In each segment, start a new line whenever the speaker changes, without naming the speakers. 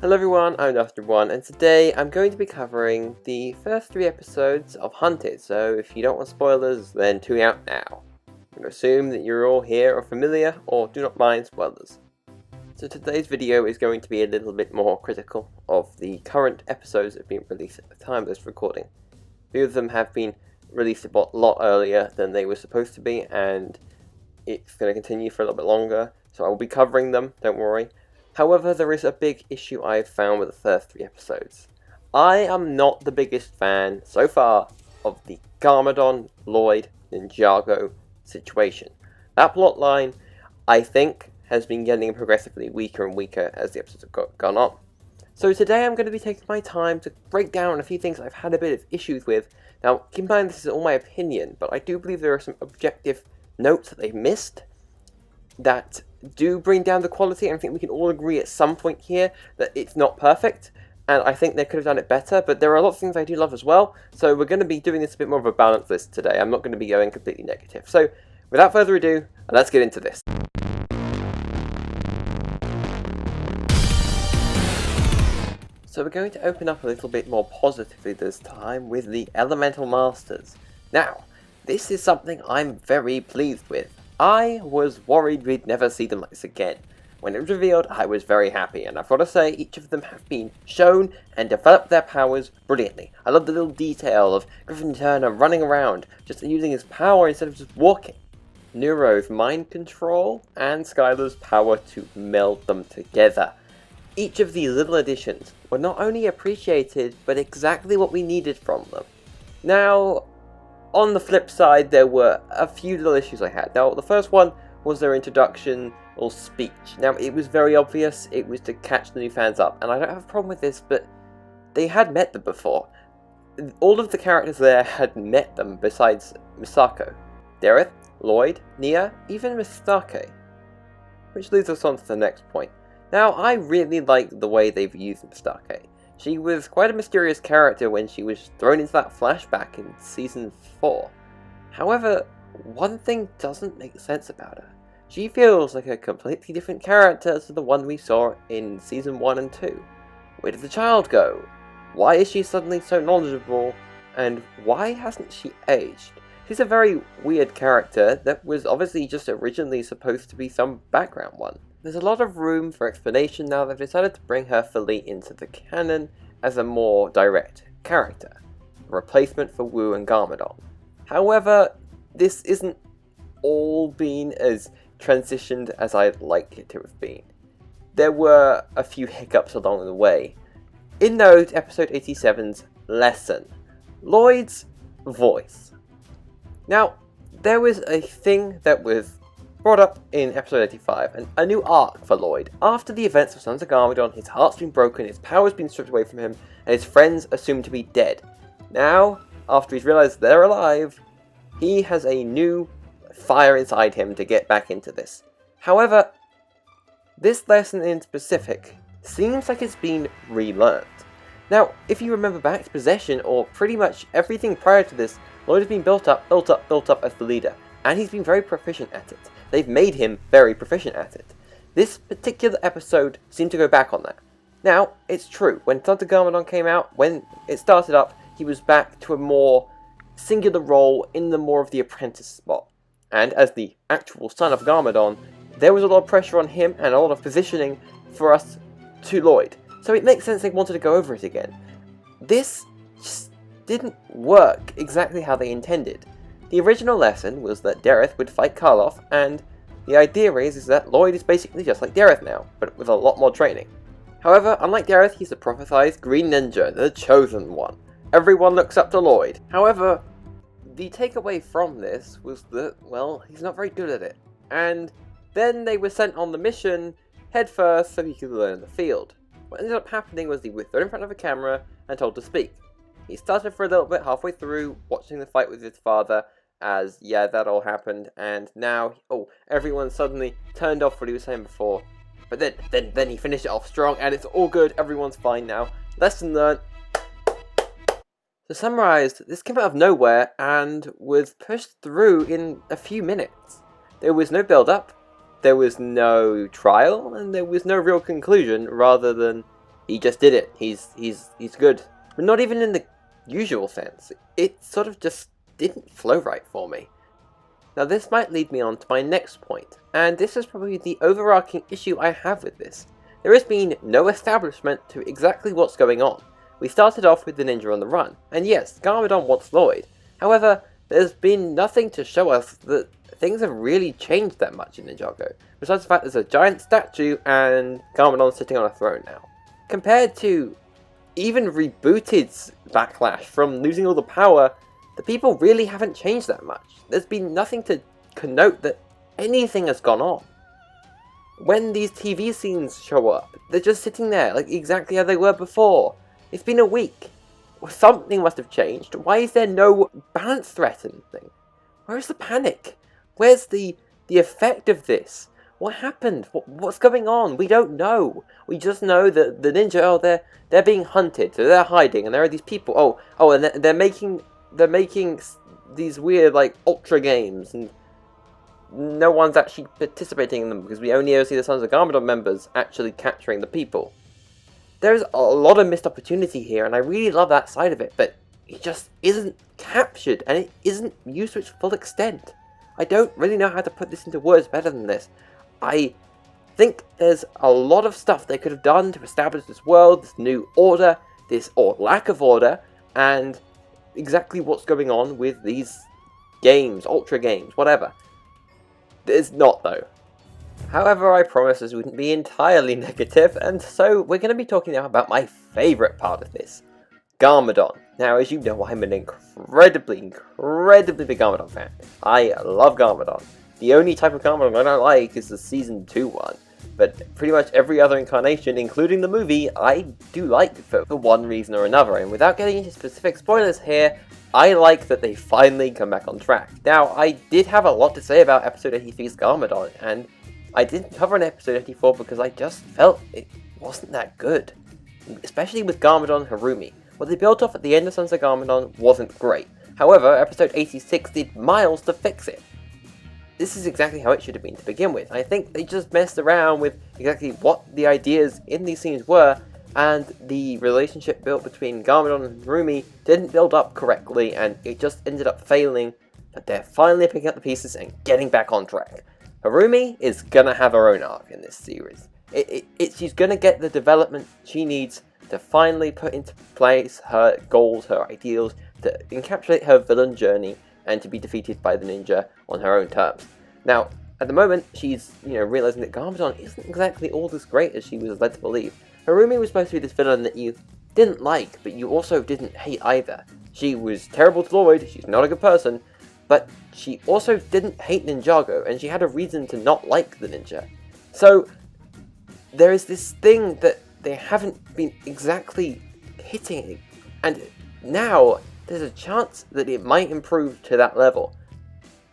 Hello everyone, I'm Dustin1, and today I'm going to be covering the first 3 episodes of Hunted, so if you don't want spoilers, then tune out now. I'm going to assume that you're all here or familiar, or do not mind spoilers. So today's video is going to be a little bit more critical of the current episodes that have been released at the time of this recording. A few of them have been released a lot earlier than they were supposed to be, and it's going to continue for a little bit longer, so I will be covering them, don't worry. However, there is a big issue I've found with the first 3 episodes. I am not the biggest fan, so far, of the Garmadon, Lloyd, Ninjago situation. That plotline, I think, has been getting progressively weaker and weaker as the episodes have gone on. So today I'm going to be taking my time to break down a few things I've had a bit of issues with. Now, keep in mind this is all my opinion, but I do believe there are some objective notes that they've missed that do bring down the quality, and I think we can all agree at some point here that it's not perfect, and I think they could have done it better, but there are a lot of things I do love as well, so we're going to be doing this a bit more of a balanced list today. I'm not going to be going completely negative. So, without further ado, let's get into this. So we're going to open up a little bit more positively this time with the Elemental Masters. Now, this is something I'm very pleased with. I was worried we'd never see them like this again. When it was revealed, I was very happy, and I've got to say, each of them have been shown and developed their powers brilliantly. I love the little detail of Griffin Turner running around, just using his power instead of just walking. Neuro's mind control, and Skylar's power to meld them together. Each of these little additions were not only appreciated, but exactly what we needed from them. Now, on the flip side, there were a few little issues I had. Now, the first one was their introduction or speech. Now, it was very obvious it was to catch the new fans up, and I don't have a problem with this, but they had met them before. All of the characters there had met them besides Misako. Dareth, Lloyd, Nia, even Mistake. Which leads us on to the next point. Now, I really like the way they've used Mistake. She was quite a mysterious character when she was thrown into that flashback in Season 4. However, one thing doesn't make sense about her. She feels like a completely different character to the one we saw in Season 1 and 2. Where did the child go? Why is she suddenly so knowledgeable? And why hasn't she aged? She's a very weird character that was obviously just originally supposed to be some background one. There's a lot of room for explanation now they've decided to bring her fully into the canon as a more direct character, a replacement for Wu and Garmadon. However, this isn't all been as transitioned as I'd like it to have been. There were a few hiccups along the way. In note, episode 87's lesson, Lloyd's voice. Now, there was a thing that was brought up in episode 85, and a new arc for Lloyd. After the events of Sons of Garmadon, his heart's been broken, his power's been stripped away from him, and his friends assumed to be dead. Now, after he's realized they're alive, he has a new fire inside him to get back into this. However, this lesson in specific seems like it's been relearned. Now, if you remember back to Possession, or pretty much everything prior to this, Lloyd has been built up as the leader, and he's been very proficient at it. They've made him very proficient at it. This particular episode seemed to go back on that. Now, it's true, when Sons of Garmadon came out, when it started up, he was back to a more singular role in the more of the apprentice spot. And as the actual son of Garmadon, there was a lot of pressure on him and a lot of positioning for us to Lloyd. So it makes sense they wanted to go over it again. This just didn't work exactly how they intended. The original lesson was that Dareth would fight Karloff, and the idea is that Lloyd is basically just like Dareth now, but with a lot more training. However, unlike Dareth, he's the prophesized Green Ninja, the chosen one. Everyone looks up to Lloyd. However, the takeaway from this was that, well, he's not very good at it. And then they were sent on the mission headfirst so he could learn in the field. What ended up happening was he was thrown in front of a camera and told to speak. He started for a little bit halfway through, watching the fight with his father, as, yeah, that all happened, and now, everyone suddenly turned off what he was saying before. But then he finished it off strong, and it's all good, everyone's fine now. Lesson learned. To summarise, this came out of nowhere, and was pushed through in a few minutes. There was no build-up, there was no trial, and there was no real conclusion, rather than he just did it. He's good. But not even in the usual sense. It sort of just didn't flow right for me. Now this might lead me on to my next point, and this is probably the overarching issue I have with this. There has been no establishment to exactly what's going on. We started off with the ninja on the run, and yes, Garmadon wants Lloyd. However, there's been nothing to show us that things have really changed that much in Ninjago, besides the fact there's a giant statue and Garmadon sitting on a throne now. Compared to even rebooted's backlash from losing all the power, the people really haven't changed that much. There's been nothing to connote that anything has gone on. When these TV scenes show up, they're just sitting there like exactly how they were before. It's been a week. Something must have changed. Why is there no balance threat or anything? Where's the panic? Where's the effect of this? What happened? What's going on? We don't know. We just know that the ninja, they're being hunted, so they're hiding, and there are these people. And they're making these weird like ultra games, and no one's actually participating in them because we only ever see the Sons of Garmadon members actually capturing the people. There's a lot of missed opportunity here, and I really love that side of it, but it just isn't captured, and it isn't used to its full extent. I don't really know how to put this into words better than this. I think there's a lot of stuff they could have done to establish this world, this new order, or lack of order, and exactly what's going on with these games, ultra games, whatever. There's not, though. However, I promised this wouldn't be entirely negative, and so we're going to be talking now about my favourite part of this, Garmadon. Now, as you know, I'm an incredibly big Garmadon fan. I love Garmadon. The only type of Garmadon I don't like is the Season 2 one, but pretty much every other incarnation, including the movie, I do like for one reason or another, and without getting into specific spoilers here, I like that they finally come back on track. Now, I did have a lot to say about episode 83's Garmadon, and I didn't cover an episode 84 because I just felt it wasn't that good. Especially with Garmadon and Harumi. What they built off at the end of Sons of Garmadon wasn't great. However, episode 86 did miles to fix it. This is exactly how it should have been to begin with. I think they just messed around with exactly what the ideas in these scenes were, and the relationship built between Garmadon and Harumi didn't build up correctly, and it just ended up failing, but they're finally picking up the pieces and getting back on track. Harumi is gonna have her own arc in this series. She's gonna get the development she needs to finally put into place her goals, her ideals, to encapsulate her villain journey, and to be defeated by the ninja on her own terms. Now, at the moment, she's realizing that Garmadon isn't exactly all as great as she was led to believe. Harumi was supposed to be this villain that you didn't like, but you also didn't hate either. She was terrible to Lloyd, she's not a good person, but she also didn't hate Ninjago, and she had a reason to not like the ninja. So, there is this thing that they haven't been exactly hitting, and now there's a chance that it might improve to that level.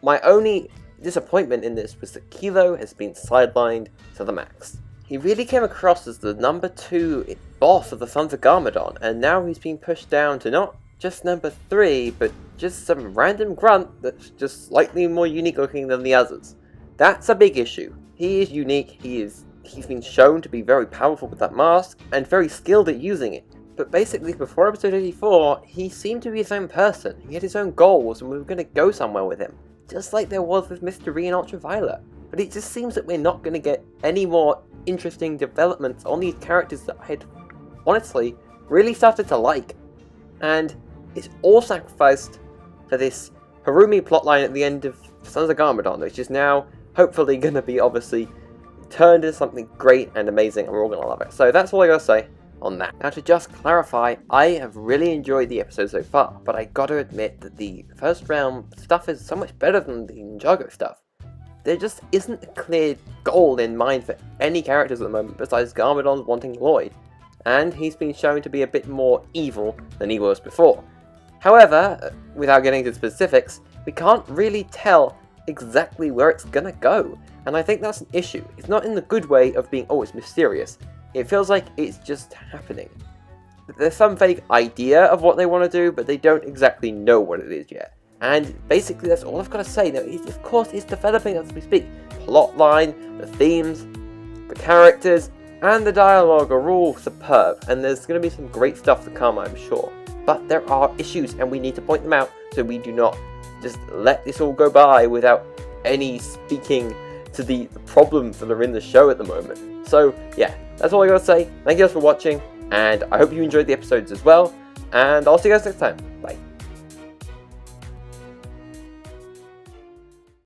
My only disappointment in this was that Kilo has been sidelined to the max. He really came across as the number 2 boss of the Sons of Garmadon, and now he's been pushed down to not just number 3, but just some random grunt that's just slightly more unique looking than the others. That's a big issue. He is unique, he's been shown to be very powerful with that mask, and very skilled at using it. But basically, before episode 84, he seemed to be his own person. He had his own goals, and we were going to go somewhere with him. Just like there was with Mystery and Ultraviolet. But it just seems that we're not going to get any more interesting developments on these characters that I had, honestly, really started to like. And it's all sacrificed for this Harumi plotline at the end of Sons of Garmadon, which is now hopefully going to be obviously turned into something great and amazing, and we're all going to love it. So that's all I got to say on that. Now, to just clarify, I have really enjoyed the episode so far, but I gotta admit that the first realm stuff is so much better than the Ninjago stuff. There just isn't a clear goal in mind for any characters at the moment besides Garmadon wanting Lloyd, and he's been shown to be a bit more evil than he was before. However, without getting into specifics, we can't really tell exactly where it's gonna go, and I think that's an issue. It's not in the good way of being, oh, it's mysterious. It feels like it's just happening. There's some vague idea of what they want to do, but they don't exactly know what it is yet. And basically that's all I've got to say. Now, of course, it's developing as we speak. Plotline, the themes, the characters, and the dialogue are all superb, and there's going to be some great stuff to come, I'm sure. But there are issues, and we need to point them out so we do not just let this all go by without any speaking to the problems that are in the show at the moment. So yeah, that's all I gotta say. Thank you guys for watching, and I hope you enjoyed the episodes as well, and I'll see you guys next time.